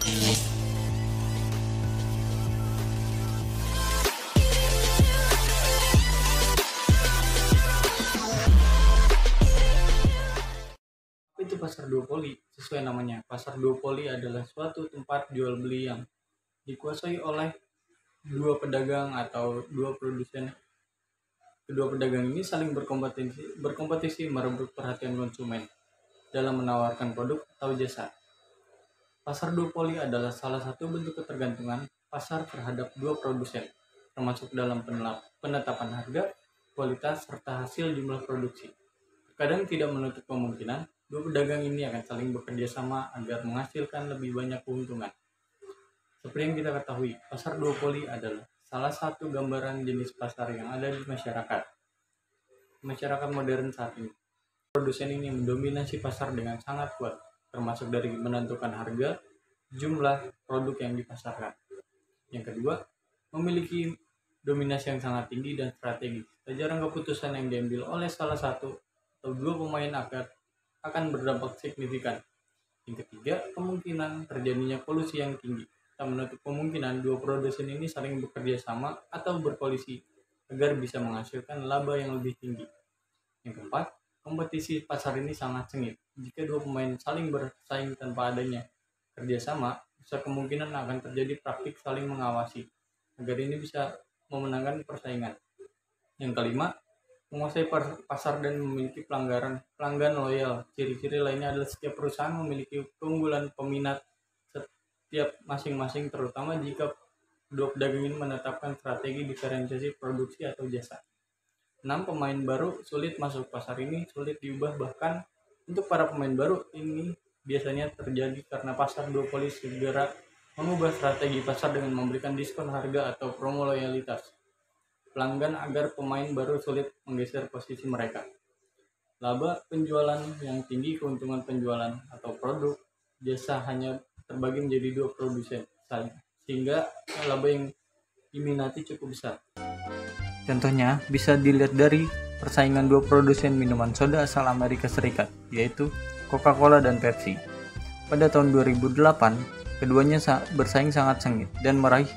Itu pasar duopoli. Sesuai namanya, pasar duopoli adalah suatu tempat jual beli yang dikuasai oleh dua pedagang atau dua produsen. Kedua pedagang ini saling berkompetisi merebut perhatian konsumen dalam menawarkan produk atau jasa. Pasar duopoli adalah salah satu bentuk ketergantungan pasar terhadap dua produsen, termasuk dalam penetapan harga, kualitas, serta hasil jumlah produksi. Kadang tidak menutup kemungkinan dua pedagang ini akan saling bekerja sama agar menghasilkan lebih banyak keuntungan. Seperti yang kita ketahui, pasar duopoli adalah salah satu gambaran jenis pasar yang ada di masyarakat modern saat ini. Produsen ini mendominasi pasar dengan sangat kuat, termasuk dari menentukan harga, jumlah produk yang dipasarkan. Yang kedua, memiliki dominasi yang sangat tinggi dan strategis. Tak jarang keputusan yang diambil oleh salah satu atau dua pemain akan berdampak signifikan. Yang ketiga, kemungkinan terjadinya kolusi yang tinggi. Tak menutup kemungkinan dua produsen ini saling bekerja sama atau berkoalisi agar bisa menghasilkan laba yang lebih tinggi. Yang keempat, kompetisi pasar ini sangat sengit. Jika dua pemain saling bersaing tanpa adanya kerjasama, besar kemungkinan akan terjadi praktik saling mengawasi agar ini bisa memenangkan persaingan. Yang kelima, menguasai pasar dan memiliki pelanggan loyal. Ciri-ciri lainnya adalah setiap perusahaan memiliki keunggulan peminat setiap masing-masing, terutama jika kedua pedagang ini menetapkan strategi diferensiasi produksi atau jasa. 6. Pemain baru sulit masuk pasar ini, sulit diubah, bahkan untuk para pemain baru ini biasanya terjadi karena pasar duopoli segera mengubah strategi pasar dengan memberikan diskon harga atau promo loyalitas pelanggan agar pemain baru sulit menggeser posisi mereka. Laba penjualan yang tinggi, keuntungan penjualan atau produk jasa hanya terbagi menjadi dua produsen saja, sehingga laba yang diminati cukup besar. Contohnya bisa dilihat dari persaingan dua produsen minuman soda asal Amerika Serikat, yaitu Coca-Cola dan Pepsi. Pada tahun 2008, keduanya bersaing sangat sengit dan meraih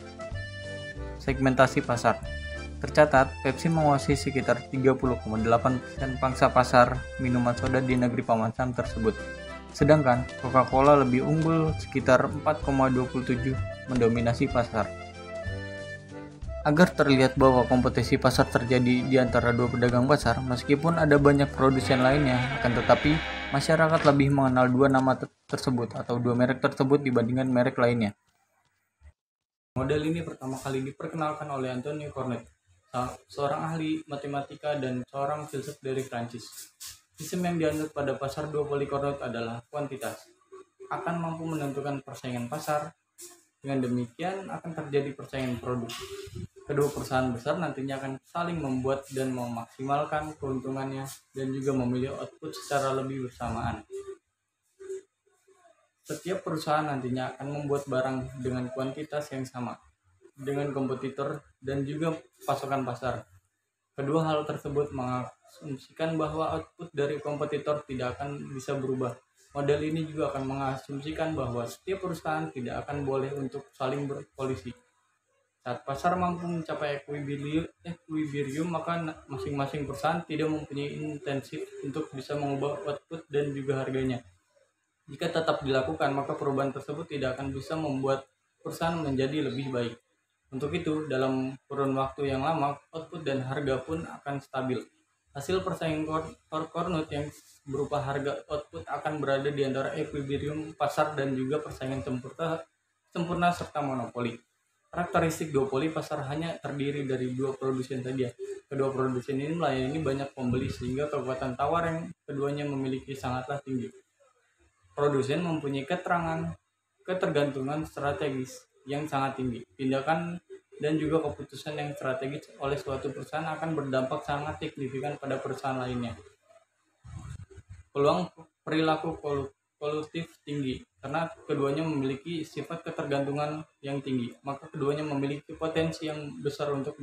segmentasi pasar. Tercatat, Pepsi menguasai sekitar 30,8% pangsa pasar minuman soda di negeri Paman Sam tersebut. Sedangkan Coca-Cola lebih unggul sekitar 4,27% mendominasi pasar. Agar terlihat bahwa kompetisi pasar terjadi di antara dua pedagang pasar, meskipun ada banyak produsen lainnya, akan tetapi masyarakat lebih mengenal dua nama tersebut atau dua merek tersebut dibandingkan merek lainnya. Model ini pertama kali diperkenalkan oleh Antonio Cornet, seorang ahli matematika dan seorang filsuf dari Prancis. Sistem yang dianut pada pasar duopoli Cornet adalah kuantitas. Akan mampu menentukan persaingan pasar. Dengan demikian akan terjadi persaingan produk. Kedua perusahaan besar nantinya akan saling membuat dan memaksimalkan keuntungannya dan juga memilih output secara lebih bersamaan. Setiap perusahaan nantinya akan membuat barang dengan kuantitas yang sama dengan kompetitor dan juga pasokan pasar. Kedua hal tersebut mengasumsikan bahwa output dari kompetitor tidak akan bisa berubah. Model ini juga akan mengasumsikan bahwa setiap perusahaan tidak akan boleh untuk saling berkoalisi. Saat pasar mampu mencapai equilibrium, maka masing-masing perusahaan tidak mempunyai intensif untuk bisa mengubah output dan juga harganya. Jika tetap dilakukan, maka perubahan tersebut tidak akan bisa membuat perusahaan menjadi lebih baik. Untuk itu, dalam kurun waktu yang lama, output dan harga pun akan stabil. Hasil persaingan Cornet yang berupa harga output akan berada di antara equilibrium pasar dan juga persaingan sempurna serta monopoli. Karakteristik duopoli pasar hanya terdiri dari dua produsen saja. Kedua produsen ini melayani banyak pembeli sehingga kekuatan tawar yang keduanya memiliki sangatlah tinggi. Produsen mempunyai ketergantungan strategis yang sangat tinggi. Tindakan dan juga keputusan yang strategis oleh suatu perusahaan akan berdampak sangat signifikan pada perusahaan lainnya. Peluang perilaku kolutif tinggi karena keduanya memiliki sifat ketergantungan yang tinggi, maka keduanya memiliki potensi yang besar untuk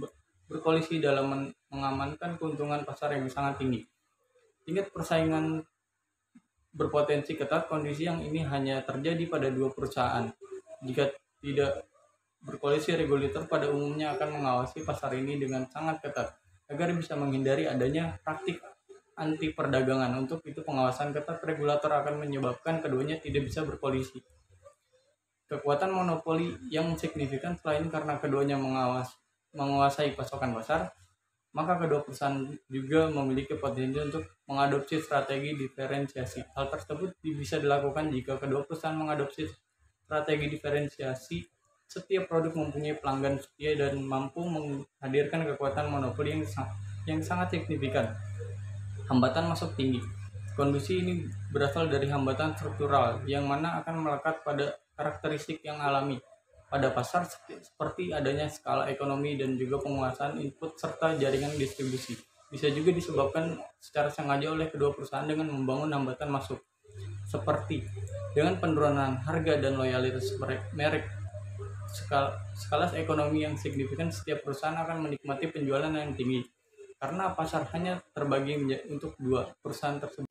berkoalisi dalam mengamankan keuntungan pasar yang sangat tinggi. Tingkat persaingan berpotensi ketat. Kondisi yang ini hanya terjadi pada dua perusahaan. Jika tidak berkoalisi, regulator pada umumnya akan mengawasi pasar ini dengan sangat ketat agar bisa menghindari adanya praktik anti perdagangan. Untuk itu, pengawasan ketat regulator akan menyebabkan keduanya tidak bisa berkoalisi. Kekuatan monopoli yang signifikan selain karena keduanya menguasai pasokan pasar, maka kedua perusahaan juga memiliki potensi untuk mengadopsi strategi diferensiasi. Hal tersebut bisa dilakukan jika kedua perusahaan mengadopsi strategi diferensiasi. Setiap produk mempunyai pelanggan setia dan mampu menghadirkan kekuatan monopoli yang sangat signifikan. Hambatan masuk tinggi. Kondisi ini berasal dari hambatan struktural yang mana akan melekat pada karakteristik yang alami pada pasar seperti adanya skala ekonomi dan juga penguasaan input serta jaringan distribusi. Bisa juga disebabkan secara sengaja oleh kedua perusahaan dengan membangun hambatan masuk, seperti dengan penurunan harga dan loyalitas merek. Skala ekonomi yang signifikan, setiap perusahaan akan menikmati penjualan yang tinggi karena pasar hanya terbagi untuk dua perusahaan tersebut.